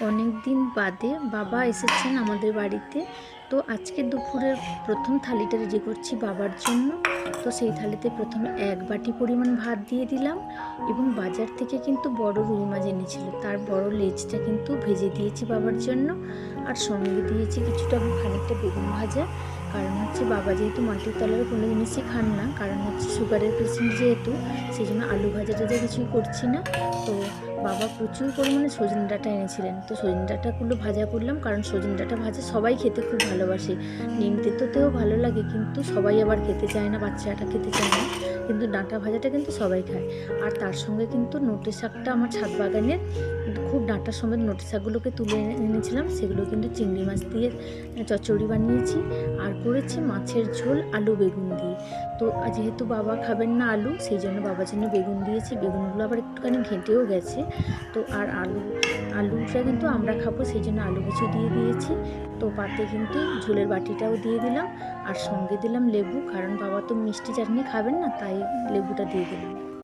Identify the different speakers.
Speaker 1: অনেক দিন বাদে বাবা এসেছেন আমাদের বাড়িতে। তো আজকে দুপুরের প্রথম থালিটা রেডি করছি বাবার জন্য। তো সেই থালিতে প্রথমে 1 বাটি পরিমাণ ভাত দিয়ে দিলাম এবং বাজার থেকে কিন্তু বড় রুই মাছ এনেছিল, তার বড় লেজটা কিন্তু ভেজে দিয়েছি বাবার জন্য। আর সঙ্গে দিয়েছি খানিকটা বেগুন ভাজা। কারণ হচ্ছে বাবা যেহেতু মাটির তলার কোনো জিনিসই খান না, কারণ হচ্ছে সুগারের পেশেন্ট যেহেতু, সেই জন্য আলু ভাজা টাজা কিছুই করছি না। তো বাবা প্রচুর পরিমাণে সজনে ডাঁটা এনেছিলেন, তো সজনে ডাঁটাগুলো ভাজা করলাম, কারণ সজনে ডাঁটা ভাজা সবাই খেতে খুব ভালোবাসে। নিম তেঁতোতেও ভালো লাগে, কিন্তু সবাই আবার খেতে চায় না, বাচ্চাটা খেতে চায় না, কিন্তু ডাঁটা ভাজাটা কিন্তু সবাই খায়। আর তার সঙ্গে কিন্তু নোটে শাকটা আমার ছাদ বাগানের খুব ডাঁটা সমেত নোটে শাকগুলোকে তুলে এনেছিলাম, সেগুলো কিন্তু চিংড়ি মাছ দিয়ে চচ্চড়ি বানিয়েছি। আর করেছি মাছের ঝোল আলু বেগুন দিয়ে। তো যেহেতু বাবা খাবেন না আলু, সেই জন্য বাবার জন্য বেগুন দিয়েছি, বেগুনগুলো আবার একটুখানি ঘেঁটেও গেছে। তো আর আলুটা কিন্তু আমরা খাবো, সেই জন্য আলু কুচি দিয়ে দিয়েছি। তো পাতে কিন্তু ঝোলের বাটিটাও দিয়ে দিলাম, আর সঙ্গে দিলাম লেবু, কারণ বাবা তো মিষ্টি চাটনি খাবেন না, তাই লেবুটা দিয়ে দিলাম।